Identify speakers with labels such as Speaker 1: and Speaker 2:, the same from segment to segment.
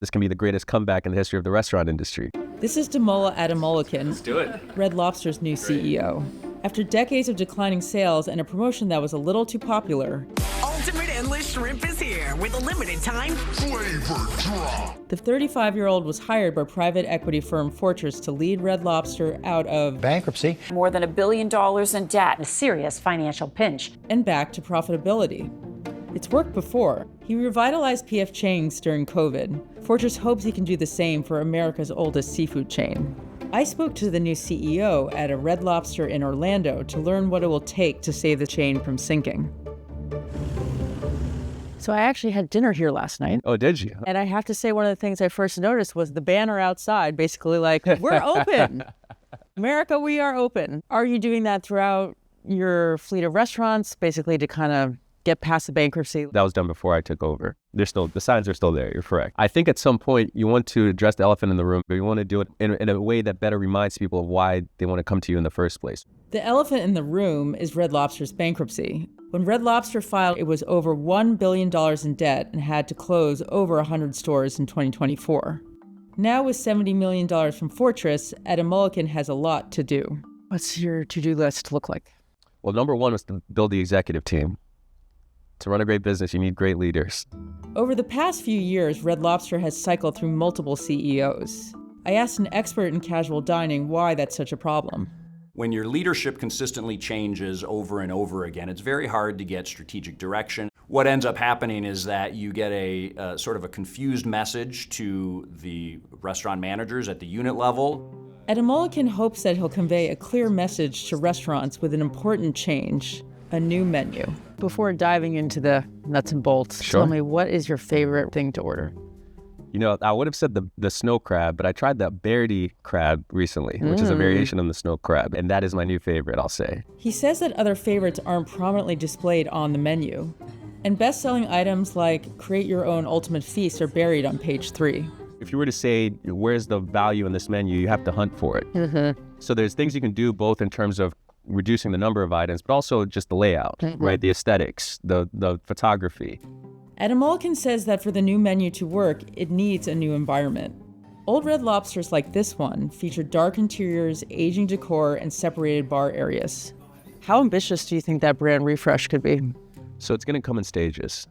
Speaker 1: This can be the greatest comeback in the history of the restaurant industry.
Speaker 2: This is Damola Adamolekun,
Speaker 3: Let's do it.
Speaker 2: Red Lobster's new CEO. After decades of declining sales and a promotion that was a little too popular,
Speaker 4: Ultimate Endless Shrimp is here with a limited time flavor drop.
Speaker 2: the 35-year-old was hired by private equity firm Fortress to lead Red Lobster out of
Speaker 5: bankruptcy,
Speaker 6: more than $1 billion in debt, a serious financial pinch,
Speaker 2: and back to profitability. It's worked before. He revitalized P.F. Chang's during COVID. Fortress hopes he can do the same for America's oldest seafood chain. I spoke to the new CEO at a Red Lobster in Orlando to learn what it will take to save the chain from sinking. So I actually had dinner here last night.
Speaker 1: Oh, did you?
Speaker 2: And I have to say, one of the things I first noticed was the banner outside, basically like, we're open. America, we are open. Are you doing that throughout your fleet of restaurants, basically to kind of get past the bankruptcy?
Speaker 1: That was done before I took over. The signs are still there. You're correct. I think at some point you want to address the elephant in the room, but you want to do it in a way that better reminds people of why they want to come to you in the first place.
Speaker 2: The elephant in the room is Red Lobster's bankruptcy. When Red Lobster filed, it was over $1 billion in debt and had to close over 100 stores in 2024. Now with $70 million from Fortress, Adamolekun has a lot to do. What's your to-do list look like?
Speaker 1: Well, number one was to build the executive team. To run a great business, you need great leaders.
Speaker 2: Over the past few years, Red Lobster has cycled through multiple CEOs. I asked an expert in casual dining why that's such a problem.
Speaker 3: When your leadership consistently changes over and over again, it's very hard to get strategic direction. What ends up happening is that you get a sort of a confused message to the restaurant managers at the unit level.
Speaker 2: Adamolekun hopes that he'll convey a clear message to restaurants with an important change: a new menu. Before diving into the nuts and bolts,
Speaker 1: Sure.
Speaker 2: Tell me, what is your favorite thing to order?
Speaker 1: You know, I would have said the snow crab, but I tried the Verdi crab recently, which is a variation on the snow crab, and that is my new favorite, I'll say.
Speaker 2: He says that other favorites aren't prominently displayed on the menu. And best-selling items like Create Your Own Ultimate Feast are buried on page 3.
Speaker 1: If you were to say, where's the value in this menu, you have to hunt for it.
Speaker 2: Mm-hmm.
Speaker 1: So there's things you can do both in terms of reducing the number of items, but also just the layout, right? The aesthetics, the photography.
Speaker 2: Adamolekun says that for the new menu to work, it needs a new environment. Old Red Lobsters like this one feature dark interiors, aging decor, and separated bar areas. How ambitious do you think that brand refresh could be?
Speaker 1: So it's going to come in stages.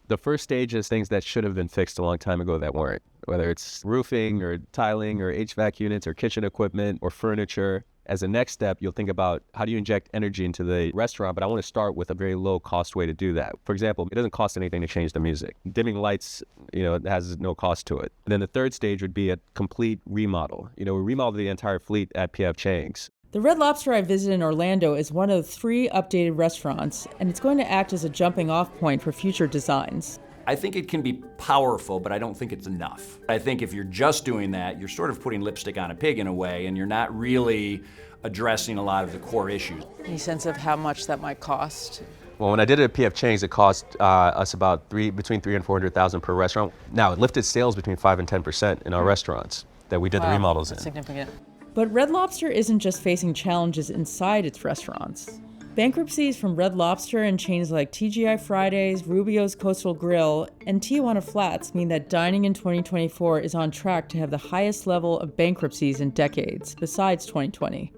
Speaker 1: The first stage is things that should have been fixed a long time ago that weren't, whether it's roofing or tiling or HVAC units or kitchen equipment or furniture. As a next step, you'll think about how do you inject energy into the restaurant, but I want to start with a very low cost way to do that. For example, it doesn't cost anything to change the music. Dimming lights, it has no cost to it. And then the third stage would be a complete remodel. We remodeled the entire fleet at P.F. Chang's.
Speaker 2: The Red Lobster I visited in Orlando is one of 3 updated restaurants, and it's going to act as a jumping-off point for future designs.
Speaker 3: I think it can be powerful, but I don't think it's enough. I think if you're just doing that, you're sort of putting lipstick on a pig in a way, and you're not really addressing a lot of the core issues.
Speaker 2: Any sense of how much that might cost?
Speaker 1: Well, when I did it at P.F. Chang's, it cost us about between $300,000 and $400,000 per restaurant. Now, it lifted sales between 5 and 10% in our restaurants that we did the remodels in.
Speaker 2: That's significant. But Red Lobster isn't just facing challenges inside its restaurants. Bankruptcies from Red Lobster and chains like TGI Fridays, Rubio's Coastal Grill, and Tijuana Flats mean that dining in 2024 is on track to have the highest level of bankruptcies in decades, besides 2020.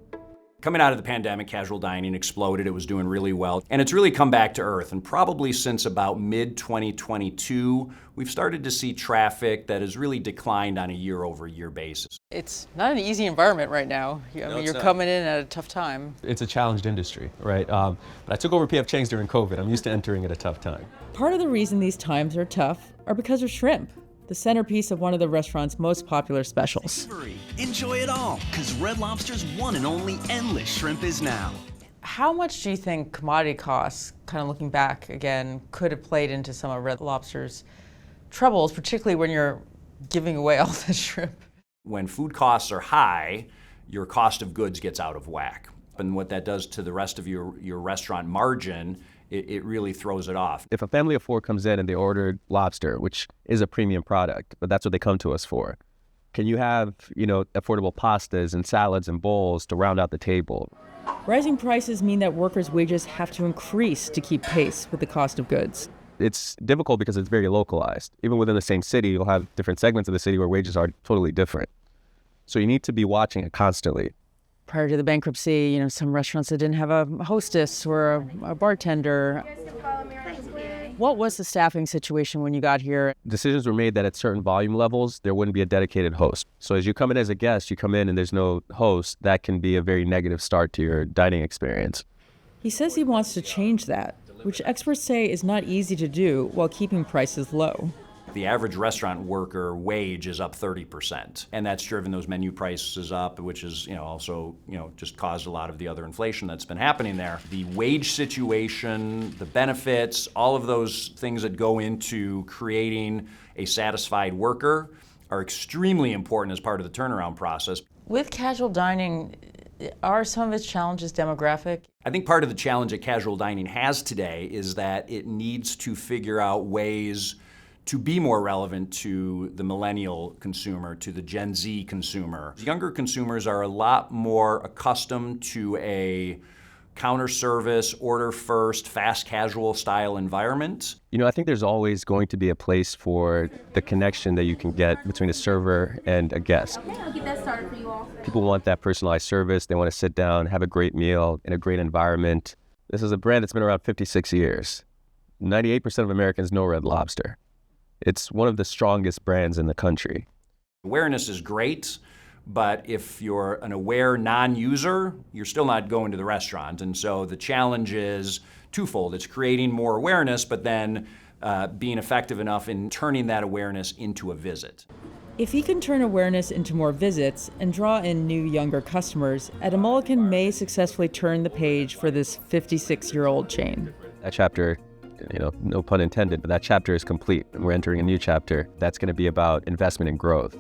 Speaker 3: Coming out of the pandemic, casual dining exploded. It was doing really well. And it's really come back to earth. And probably since about mid-2022, we've started to see traffic that has really declined on a year-over-year basis.
Speaker 2: It's not an easy environment right now. You're coming in at a tough time.
Speaker 1: It's a challenged industry, right? But I took over P.F. Chang's during COVID. I'm used to entering at a tough time.
Speaker 2: Part of the reason these times are tough are because of shrimp, the centerpiece of one of the restaurant's most popular specials.
Speaker 4: Enjoy it all, because Red Lobster's one and only endless shrimp is now.
Speaker 2: How much do you think commodity costs, kind of looking back again, could have played into some of Red Lobster's troubles, particularly when you're giving away all the shrimp?
Speaker 3: When food costs are high, your cost of goods gets out of whack. And what that does to the rest of your restaurant margin, it really throws it off.
Speaker 1: If a family of 4 comes in and they ordered lobster, which is a premium product, but that's what they come to us for, can you have, affordable pastas and salads and bowls to round out the table?
Speaker 2: Rising prices mean that workers' wages have to increase to keep pace with the cost of goods.
Speaker 1: It's difficult because it's very localized. Even within the same city, you'll have different segments of the city where wages are totally different. So you need to be watching it constantly.
Speaker 2: Prior to the bankruptcy, some restaurants that didn't have a hostess or a bartender. What was the staffing situation when you got here?
Speaker 1: Decisions were made that at certain volume levels, there wouldn't be a dedicated host. So as you come in as a guest, you come in and there's no host, that can be a very negative start to your dining experience.
Speaker 2: He says he wants to change that, which experts say is not easy to do while keeping prices low.
Speaker 3: The average restaurant worker wage is up 30%, and that's driven those menu prices up, which is, also, just caused a lot of the other inflation that's been happening there. The wage situation, the benefits, all of those things that go into creating a satisfied worker are extremely important as part of the turnaround process.
Speaker 2: With casual dining, are some of its challenges demographic?
Speaker 3: I think part of the challenge that casual dining has today is that it needs to figure out ways to be more relevant to the millennial consumer, to the Gen Z consumer. Younger consumers are a lot more accustomed to a counter service, order first, fast casual style environment.
Speaker 1: I think there's always going to be a place for the connection that you can get between a server and a guest.
Speaker 5: Okay, I'll get that started for you all.
Speaker 1: People want that personalized service. They want to sit down, have a great meal in a great environment. This is a brand that's been around 56 years. 98% of Americans know Red Lobster. It's one of the strongest brands in the country.
Speaker 3: Awareness is great, but if you're an aware non-user, you're still not going to the restaurant. And so the challenge is twofold. It's creating more awareness, but then being effective enough in turning that awareness into a visit.
Speaker 2: If he can turn awareness into more visits and draw in new, younger customers, Adamolekun may successfully turn the page for this 56-year-old chain.
Speaker 1: That chapter, no pun intended, but that chapter is complete. And we're entering a new chapter that's going to be about investment and growth.